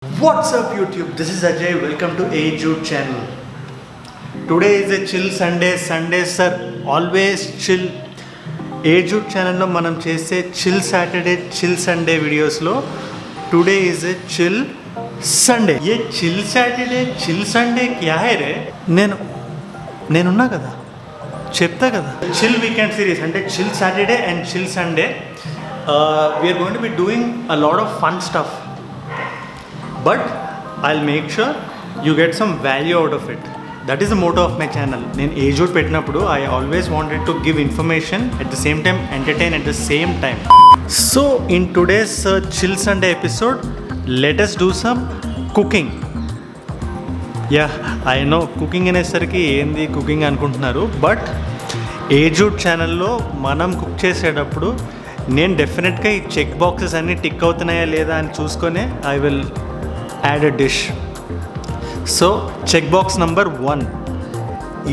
What's up YouTube? This is Ajay. Welcome to AJUde channel. Today is a chill Sunday. Sundays are always chill. AJUde channel లో మనం చేసే chill Saturday chill Sunday వీడియోస్లో today is a chill Sunday. A chill Saturday chill Sunday క్యా హై రే? నేనున్నా కదా, చెప్తా కదా. చిల్ వీకెండ్ సిరీస్ అంటే chill Saturday and chill Sunday we're going to be doing a lot of fun stuff. But I'll make sure you get some value out of it. That is the motto of my channel. నేను AJUde పెట్టినప్పుడు I always wanted to give information at the same time entertain at the same time. So in today's Chill Sunday episode, let us do some cooking. Yeah, I know cooking అనేసరికి ఏంది cooking అనుకుంటున్నారు, but AJUde ఛానల్లో మనం cook చేసేటప్పుడు నేను డెఫినెట్గా ఈ check boxes అన్నీ టిక్ అవుతున్నాయా లేదా అని చూసుకొని I will add a dish. So check box number 1,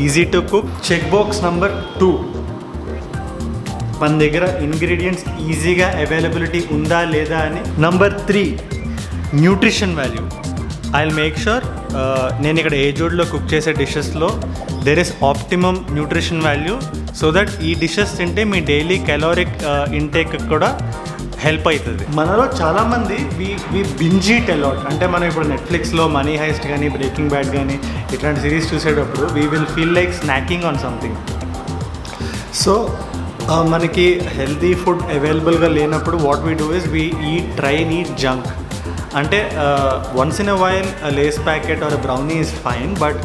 easy to cook. Check box number 2, మన దగ్గర ఇంగ్రీడియంట్స్ ఈజీగా అవైలబిలిటీ ఉందా లేదా అని. Number 3, nutrition value. I will make sure నేను ఇక్కడ AJUdeలో కుక్ చేసే డిషెస్లో there is optimum nutrition value, so that ఈ డిషెస్ తింటే మీ డైలీ క్యాలోరిక్ ఇంటేక్ కూడా హెల్ప్ అవుతుంది. మనలో చాలామంది వి బింజ్ ఈట్ అలాట్. అంటే మనం ఇప్పుడు నెట్ఫ్లిక్స్లో మనీ హైస్ట్ కానీ బ్రేకింగ్ బ్యాడ్ కానీ ఇట్లాంటి సిరీస్ చూసేటప్పుడు we will feel like snacking on something. So మనకి హెల్తీ ఫుడ్ అవైలబుల్గా లేనప్పుడు what we do is we try and eat junk. అంటే once in a while Lay's packet or brownie is fine, but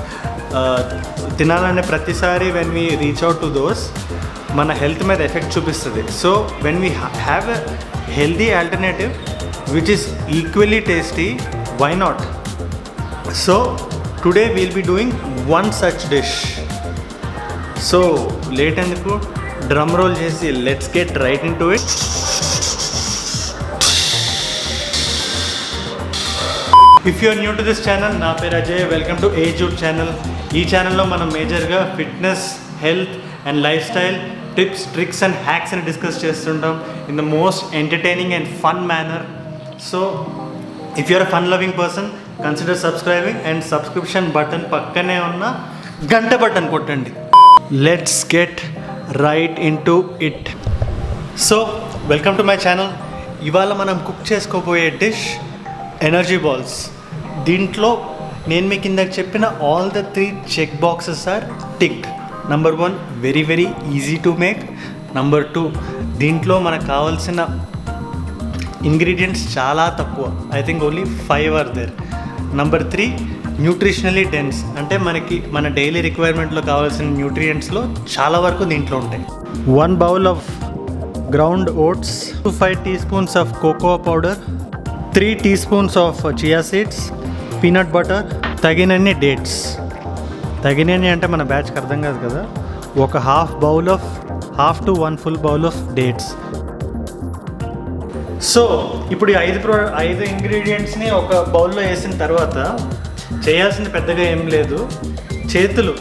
తినాలనే ప్రతిసారి when we reach out to those మన health మీద effect చూపిస్తుంది. So when we have a healthy alternative which is equally tasty, why not? So today we'll be doing one such dish. So late enduku, drum roll chesi let's get right into it. If you are new to this channel, na peru Ajay, welcome to AJUde channel. Ee channel lo manam major ga fitness, health and lifestyle tips, tricks and hacks అని discuss చేస్తుంటాం in the most entertaining and fun manner. So if you're a fun loving person, consider subscribing and subscription button పక్కనే ఉన్న గంట button కొట్టండి. Let's get right into it. So welcome to my channel. ఇవాళ మనం cook చేసుకోబోయే dish energy balls. దీంట్లో నేను మీకు ఇందాక చెప్పిన all the 3 check boxes are ticked. Number 1, very easy to make. Number 2, దీంట్లో మనకు కావాల్సిన ఇంగ్రీడియంట్స్ చాలా తక్కువ. I think only 5 are there. Number 3, nutritionally dense. అంటే మనకి మన డైలీ రిక్వైర్మెంట్లో కావాల్సిన న్యూట్రియంట్స్లో చాలా వరకు దీంట్లో ఉంటాయి. 1 bowl of ground oats, 5 teaspoons of cocoa powder, 3 teaspoons of chia seeds, peanut butter, తగినన్ని డేట్స్. తగినన్ని అంటే మన బ్యాచ్కి అర్థం కాదు కదా. ఒక half to 1 full bowl of dates. So ఇప్పుడు ఈ 5 ఇంగ్రీడియంట్స్ని ఒక బౌల్లో వేసిన తర్వాత చేయాల్సింది పెద్దగా ఏం లేదు. చేతులు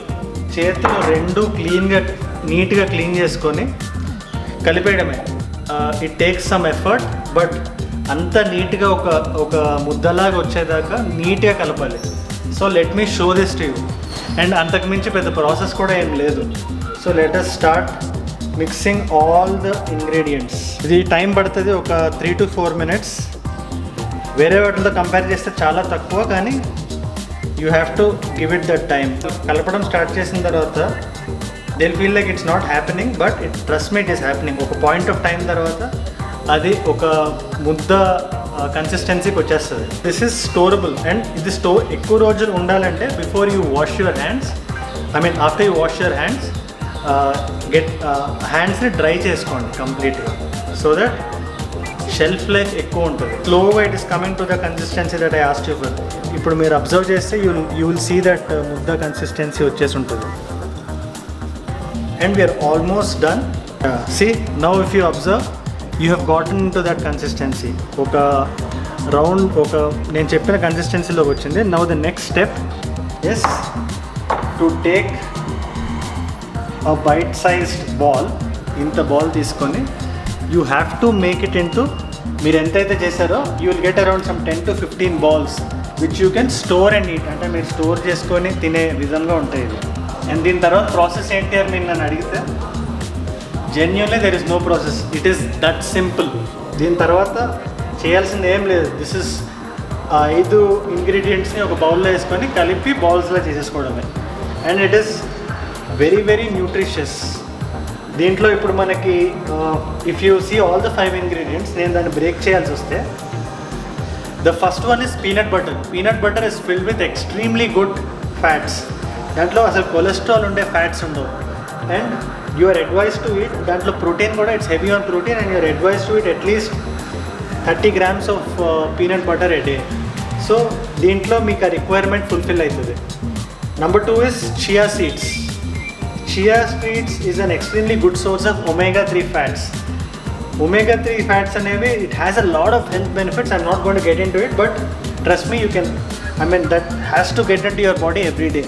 2 నీట్గా క్లీన్ చేసుకొని కలిపేయడమే. It takes some effort, but అంత నీట్గా ఒక ముద్దలాగా వచ్చేదాకా నీట్గా కలపాలి. So let me show this to you. And అంతకుమించి పెద్ద ప్రాసెస్ కూడా ఏం లేదు. So let us start mixing all the ingredients. ఇది టైం పడుతుంది, ఒక 3 to 4 minutes. వేరే వాటితో కంపేర్ చేస్తే చాలా తక్కువ, కానీ you have to give it that time. కలపడం స్టార్ట్ చేసిన తర్వాత they feel like it's not happening, but trust me it is happening. ఒక పాయింట్ ఆఫ్ టైం తర్వాత అది ఒక ముద్ద కన్సిస్టెన్సీకి వచ్చేస్తుంది. దిస్ ఈజ్ స్టోరబుల్ అండ్ ఇది ఎక్కువ రోజులు ఉండాలంటే before you wash your hands, after you wash your hands, హ్యాండ్స్ని డ్రై చేసుకోండి కంప్లీట్గా, సో దట్ షెల్ఫ్ లైఫ్ ఎక్కువ ఉంటుంది. స్లోగా it is coming to the consistency that I asked you for. ఇప్పుడు మీరు అబ్జర్వ్ చేస్తే యూ విల్ సీ దట్ ముద్ద కన్సిస్టెన్సీ వచ్చేసి ఉంటుంది. And we are almost done. See now if you observe, you have gotten into that consistency. ఒక నేను చెప్పిన కన్సిస్టెన్సీలోకి వచ్చింది. Now the next step is to take a bite sized ball. ఇంత ball తీసుకొని you have to make it into, మీరు ఎంతైతే చేశారో you will get around some 10 to 15 balls. Which you can store and eat, అంటే మీరు store చేసుకొని తినే విధంగా ఉంటాయి ఇది. అండ్ దీని తర్వాత ప్రాసెస్ ఏంటి అని మీరు నన్ను అడిగితే genuinely there is no process, it is that simple. దీని తర్వాత చేయాల్సింది ఏం లేదు. దిస్ ఇస్ 5 ఇంగ్రీడియంట్స్ని ఒక బౌల్లో వేసుకొని కలిపి బౌల్స్లో చేసేసుకోవడమే. And it is very very nutritious. దీంట్లో ఇప్పుడు మనకి if you see all the 5 ingredients, నేను దాన్ని బ్రేక్ చేయాల్సి వస్తే the first one is peanut butter. Peanut butter is filled with extremely good fats. దాంట్లో అసలు కొలెస్ట్రాల్ ఉండే ఫ్యాట్స్ ఉండవు. And you are advise to eat, దాంట్లో ప్రోటీన్ కూడా it's heavy on protein, and you are advise to eat at least 30 grams of peanut butter a day. So దీంట్లో మీకు ఆ requirement fulfil అవుతుంది. Number 2 is chia seeds. Chia seeds is an extremely good source of omega-3 fats. Omega-3 fats అనేవి, it has a lot of health benefits. I'm not going to get into it, but trust me, you can, that has to get into your body every day.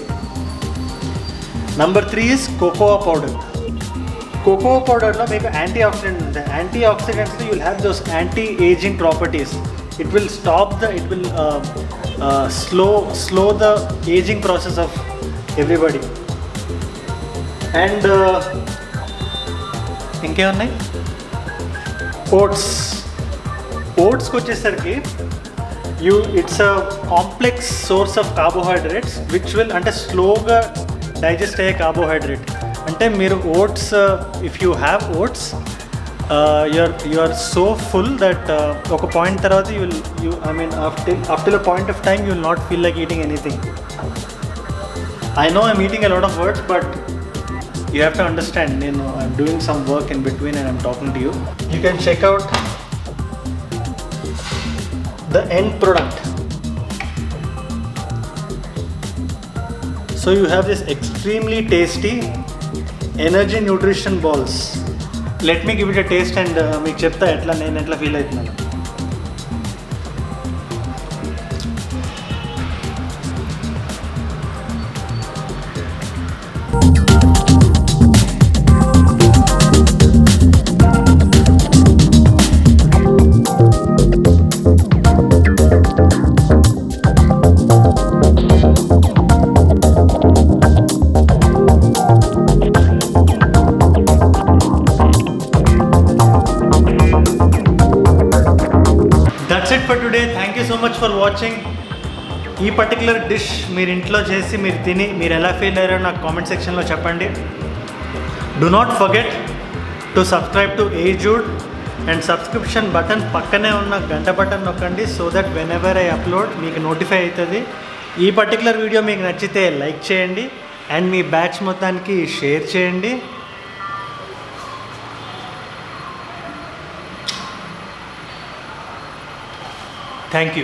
Number 3 is cocoa powder. Cocoa powder లో మీకు antioxidant ఉంటాయి. యాంటీఆక్సిడెంట్స్లో you will have those anti-aging properties. It will slow the aging process of everybody. And ఇంకేమున్నాయి, ఓట్స్కి వచ్చేసరికి it's a complex source of carbohydrates which will, అంటే స్లోగా digest అయ్యే carbohydrate. అంటే మీరు oats, if you have oats, you are so full that ఒక point తర్వాత up to the point of time you will not feel like eating anything. I know I'm eating a lot of words, but you have to understand, I'm doing some work in between and I'm talking to you. You can check out the end product. So you have this extremely tasty energy nutrition balls. Let me give it a taste and meeku chepta నేను ఎట్లా feel అవుతున్నాను. That's it for today. Thank you so much for watching. ఈ particular dish మీరు ఇంట్లో చేసి మీరు తిని మీరు ఎలా ఫీల్ అయ్యారో నాకు కామెంట్ సెక్షన్లో చెప్పండి. Do not forget to subscribe to AgeJude and subscription button పక్కనే ఉన్న గంట బటన్ నొక్కండి, so that whenever I upload మీకు నోటిఫై అవుతుంది. ఈ పర్టికులర్ వీడియో మీకు నచ్చితే లైక్ చేయండి అండ్ మీ బ్యాచ్ మొత్తానికి షేర్ చేయండి. Thank you.